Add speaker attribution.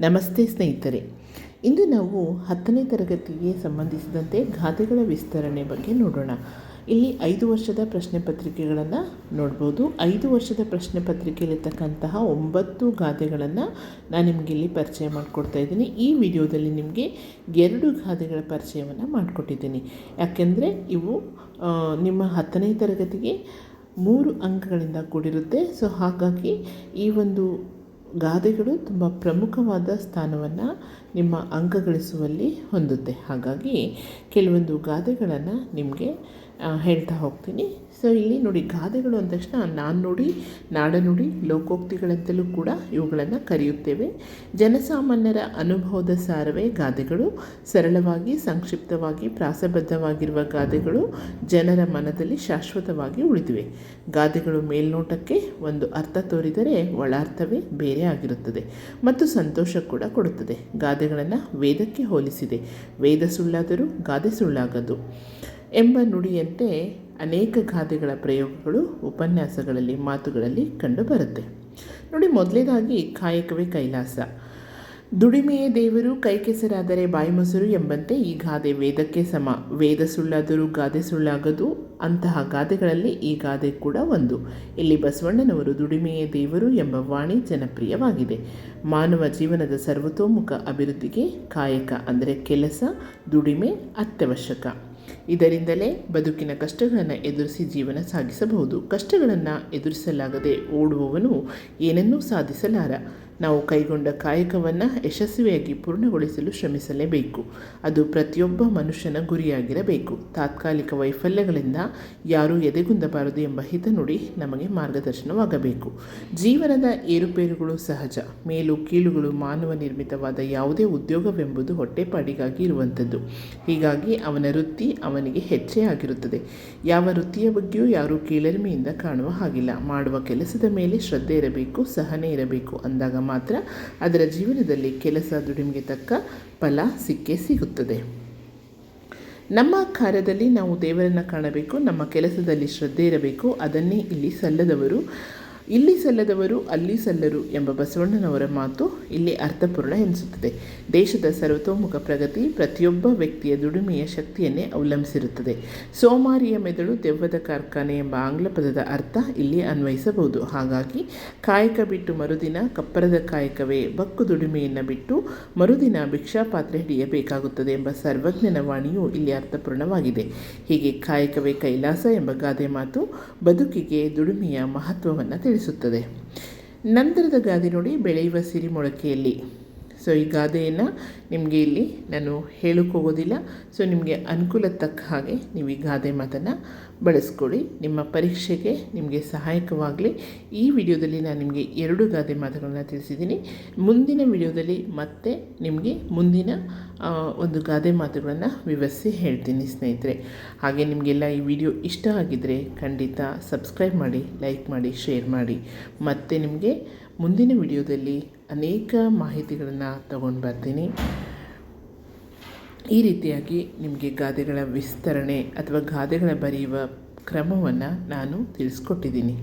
Speaker 1: ನಮಸ್ತೆ ಸ್ನೇಹಿತರೆ, ಇಂದು ನಾವು 10ನೇ ತರಗತಿಗೆ ಸಂಬಂಧಿಸಿದಂತೆ ಗಾದೆಗಳ ವಿಸ್ತರಣೆ ಬಗ್ಗೆ ನೋಡೋಣ. ಇಲ್ಲಿ 5 ವರ್ಷದ ಪ್ರಶ್ನೆ ಪತ್ರಿಕೆಗಳನ್ನು ನೋಡ್ಬೋದು. 5 ವರ್ಷದ ಪ್ರಶ್ನೆ ಪತ್ರಿಕೆಯಲ್ಲಿರ್ತಕ್ಕಂತಹ 9 ಗಾದೆಗಳನ್ನು ನಾನು ನಿಮಗೆ ಇಲ್ಲಿ ಪರಿಚಯ ಮಾಡಿಕೊಡ್ತಾ ಇದ್ದೀನಿ. ಈ ವಿಡಿಯೋದಲ್ಲಿ ನಿಮಗೆ 2 ಗಾದೆಗಳ ಪರಿಚಯವನ್ನು ಮಾಡಿಕೊಟ್ಟಿದ್ದೀನಿ. ಯಾಕೆಂದರೆ ಇವು ನಿಮ್ಮ 10ನೇ ತರಗತಿಗೆ 3 ಅಂಕಗಳಿಂದ ಕೂಡಿರುತ್ತೆ. ಸೊ ಹಾಗಾಗಿ ಈ ಒಂದು ಗಾದೆಗಳು ತುಂಬ ಪ್ರಮುಖವಾದ ಸ್ಥಾನವನ್ನು ನಿಮ್ಮ ಅಂಕ ಗಳಿಸುವಲ್ಲಿ ಹೊಂದುತ್ತೆ. ಹಾಗಾಗಿ ಕೆಲವೊಂದು ಗಾದೆಗಳನ್ನು ನಿಮಗೆ ಹೇಳ್ತಾ ಹೋಗ್ತೀನಿ. ಸೊ ಇಲ್ಲಿ ನೋಡಿ, ಗಾದೆಗಳು ಅಂದ ತಕ್ಷಣ ನಾಣ್ಣುಡಿ, ನಾಡನುಡಿ, ಲೋಕೋಕ್ತಿಗಳಂತಲೂ ಕೂಡ ಇವುಗಳನ್ನು ಕರೆಯುತ್ತೇವೆ. ಜನಸಾಮಾನ್ಯರ ಅನುಭವದ ಸಾರವೇ ಗಾದೆಗಳು. ಸರಳವಾಗಿ, ಸಂಕ್ಷಿಪ್ತವಾಗಿ, ಪ್ರಾಸಬದ್ಧವಾಗಿರುವ ಗಾದೆಗಳು ಜನರ ಮನದಲ್ಲಿ ಶಾಶ್ವತವಾಗಿ ಉಳಿದಿವೆ. ಗಾದೆಗಳು ಮೇಲ್ನೋಟಕ್ಕೆ ಒಂದು ಅರ್ಥ ತೋರಿದರೆ ಒಳಾರ್ಥವೇ ಬೇರೆ ಆಗಿರುತ್ತದೆ ಮತ್ತು ಸಂತೋಷ ಕೂಡ ಕೊಡುತ್ತದೆ. ಗಾದೆಗಳನ್ನು ವೇದಕ್ಕೆ ಹೋಲಿಸಿದೆ. ವೇದ ಸುಳ್ಳಾದರೂ ಗಾದೆ ಸುಳ್ಳಾಗದು ಎಂಬ ನುಡಿಯಂತೆ ಅನೇಕ ಗಾದೆಗಳ ಪ್ರಯೋಗಗಳು ಉಪನ್ಯಾಸಗಳಲ್ಲಿ, ಮಾತುಗಳಲ್ಲಿ ಕಂಡುಬರುತ್ತೆ. ನೋಡಿ, ಮೊದಲನೇದಾಗಿ ಕಾಯಕವೇ ಕೈಲಾಸ. ದುಡಿಮೆಯೇ ದೇವರು, ಕೈ ಕೆಸರಾದರೆ ಬಾಯಿ ಮೊಸರು ಎಂಬಂತೆ ಈ ಗಾದೆ ವೇದಕ್ಕೆ ಸಮ. ವೇದ ಸುಳ್ಳಾದರೂ ಗಾದೆ ಸುಳ್ಳಾಗದು. ಅಂತಹ ಗಾದೆಗಳಲ್ಲಿ ಈ ಗಾದೆ ಕೂಡ ಒಂದು. ಇಲ್ಲಿ ಬಸವಣ್ಣನವರು ದುಡಿಮೆಯೇ ದೇವರು ಎಂಬ ವಾಣಿ ಜನಪ್ರಿಯವಾಗಿದೆ. ಮಾನವ ಜೀವನದ ಸರ್ವತೋಮುಖ ಅಭಿವೃದ್ಧಿಗೆ ಕಾಯಕ ಅಂದರೆ ಕೆಲಸ, ದುಡಿಮೆ ಅತ್ಯವಶ್ಯಕ. ಇದರಿಂದಲೇ ಬದುಕಿನ ಕಷ್ಟಗಳನ್ನು ಎದುರಿಸಿ ಜೀವನ ಸಾಗಿಸಬಹುದು. ಕಷ್ಟಗಳನ್ನು ಎದುರಿಸಲಾಗದೆ ಓಡುವವನು ಏನನ್ನೂ ಸಾಧಿಸಲಾರ. ನಾವು ಕೈಗೊಂಡ ಕಾಯಕವನ್ನು ಯಶಸ್ವಿಯಾಗಿ ಪೂರ್ಣಗೊಳಿಸಲು ಶ್ರಮಿಸಲೇಬೇಕು. ಅದು ಪ್ರತಿಯೊಬ್ಬ ಮನುಷ್ಯನ ಗುರಿಯಾಗಿರಬೇಕು. ತಾತ್ಕಾಲಿಕ ವೈಫಲ್ಯಗಳಿಂದ ಯಾರೂ ಎದೆಗುಂದಬಾರದು ಎಂಬ ಹಿತನುಡಿ ನಮಗೆ ಮಾರ್ಗದರ್ಶನವಾಗಬೇಕು. ಜೀವನದ ಏರುಪೇರುಗಳು ಸಹಜ. ಮೇಲು ಕೀಳುಗಳು ಮಾನವ ನಿರ್ಮಿತವಾದ ಯಾವುದೇ ಉದ್ಯೋಗವೆಂಬುದು ಹೊಟ್ಟೆಪಾಡಿಗಾಗಿ ಇರುವಂಥದ್ದು. ಹೀಗಾಗಿ ಅವನ ವೃತ್ತಿ ಅವನಿಗೆ ಹೆಚ್ಚೇ ಆಗಿರುತ್ತದೆ. ಯಾವ ವೃತ್ತಿಯ ಬಗ್ಗೆಯೂ ಯಾರೂ ಕೀಳರಿಮೆಯಿಂದ ಕಾಣುವ ಹಾಗಿಲ್ಲ. ಮಾಡುವ ಕೆಲಸದ ಮೇಲೆ ಶ್ರದ್ಧೆ ಇರಬೇಕು, ಸಹನೆ ಇರಬೇಕು. ಅಂದಾಗ ಮಾತ್ರ ಅದರ ಜೀವನದಲ್ಲಿ ಕೆಲಸ, ದುಡಿಮೆಗೆ ತಕ್ಕ ಫಲ ಸಿಕ್ಕೇ ಸಿಗುತ್ತದೆ. ನಮ್ಮ ಕಾರ್ಯದಲ್ಲಿ ನಾವು ದೇವರನ್ನು ಕಾಣಬೇಕು. ನಮ್ಮ ಕೆಲಸದಲ್ಲಿ ಶ್ರದ್ಧೆ ಇರಬೇಕು. ಅದನ್ನೇ ಇಲ್ಲಿ ಸಲ್ಲದವರು ಅಲ್ಲಿ ಸಲ್ಲರು ಎಂಬ ಬಸವಣ್ಣನವರ ಮಾತು ಇಲ್ಲಿ ಅರ್ಥಪೂರ್ಣ ಎನಿಸುತ್ತದೆ. ದೇಶದ ಸರ್ವತೋಮುಖ ಪ್ರಗತಿ ಪ್ರತಿಯೊಬ್ಬ ವ್ಯಕ್ತಿಯ ದುಡಿಮೆಯ ಶಕ್ತಿಯನ್ನೇ ಅವಲಂಬಿಸಿರುತ್ತದೆ. ಸೋಮಾರಿಯ ಮೆದುಳು ದೆವ್ವದ ಕಾರ್ಖಾನೆ ಎಂಬ ಆಂಗ್ಲ ಪದದ ಅರ್ಥ ಇಲ್ಲಿ ಅನ್ವಯಿಸಬಹುದು. ಹಾಗಾಗಿ ಕಾಯಕ ಬಿಟ್ಟು ಮರುದಿನ ಕಪ್ಪರದ ಕಾಯಕವೇ, ಬಕ್ಕು ದುಡಿಮೆಯನ್ನು ಬಿಟ್ಟು ಮರುದಿನ ಭಿಕ್ಷಾಪಾತ್ರೆ ಹಿಡಿಯಬೇಕಾಗುತ್ತದೆ ಎಂಬ ಸರ್ವಜ್ಞನ ವಾಣಿಯು ಇಲ್ಲಿ ಅರ್ಥಪೂರ್ಣವಾಗಿದೆ. ಹೀಗೆ ಕಾಯಕವೇ ಕೈಲಾಸ ಎಂಬ ಗಾದೆ ಮಾತು ಬದುಕಿಗೆ ದುಡಿಮೆಯ ಮಹತ್ವವನ್ನು ತಿಳಿಸುತ್ತದೆ. ನಂತರದ ಗಾದೆ ನೋಡಿ, ಬೆಳೆಯುವ ಸಿರಿ ಮೊಳಕೆಯಲ್ಲಿ. ಸೊ ಈ ಗಾದೆಯನ್ನು ನಿಮಗೆ ಇಲ್ಲಿ ನಾನು ಹೇಳೋಕ್ಕೋಗೋದಿಲ್ಲ. ಸೊ ನಿಮಗೆ ಅನುಕೂಲ ತಕ್ಕ ಹಾಗೆ ನೀವು ಈ ಗಾದೆ ಮಾತನ್ನು ಬಳಸ್ಕೊಳ್ಳಿ. ನಿಮ್ಮ ಪರೀಕ್ಷೆಗೆ ನಿಮಗೆ ಸಹಾಯಕವಾಗಲಿ. ಈ ವಿಡಿಯೋದಲ್ಲಿ ನಾನು ನಿಮಗೆ 2 ಗಾದೆ ಮಾತುಗಳನ್ನು ತಿಳಿಸಿದ್ದೀನಿ. ಮುಂದಿನ ವಿಡಿಯೋದಲ್ಲಿ ಮತ್ತೆ ನಿಮಗೆ ಮುಂದಿನ ಒಂದು ಗಾದೆ ಮಾತುಗಳನ್ನು ವಿವರಿಸಿ ಹೇಳ್ತೀನಿ ಸ್ನೇಹಿತರೆ. ಹಾಗೆ ನಿಮಗೆಲ್ಲ ಈ ವಿಡಿಯೋ ಇಷ್ಟ ಆಗಿದ್ದರೆ ಖಂಡಿತ ಸಬ್ಸ್ಕ್ರೈಬ್ ಮಾಡಿ, ಲೈಕ್ ಮಾಡಿ, ಶೇರ್ ಮಾಡಿ. ಮತ್ತು ನಿಮಗೆ ಮುಂದಿನ ವಿಡಿಯೋದಲ್ಲಿ ಅನೇಕ ಮಾಹಿತಿಗಳನ್ನು ತಗೊಂಡು ಬರ್ತೀನಿ. ಈ ರೀತಿಯಾಗಿ ನಿಮಗೆ ಗಾದೆಗಳ ವಿಸ್ತರಣೆ ಅಥವಾ ಗಾದೆಗಳ ಬರೆಯುವ ಕ್ರಮವನ್ನು ನಾನು ತಿಳಿಸ್ಕೊಟ್ಟಿದ್ದೀನಿ.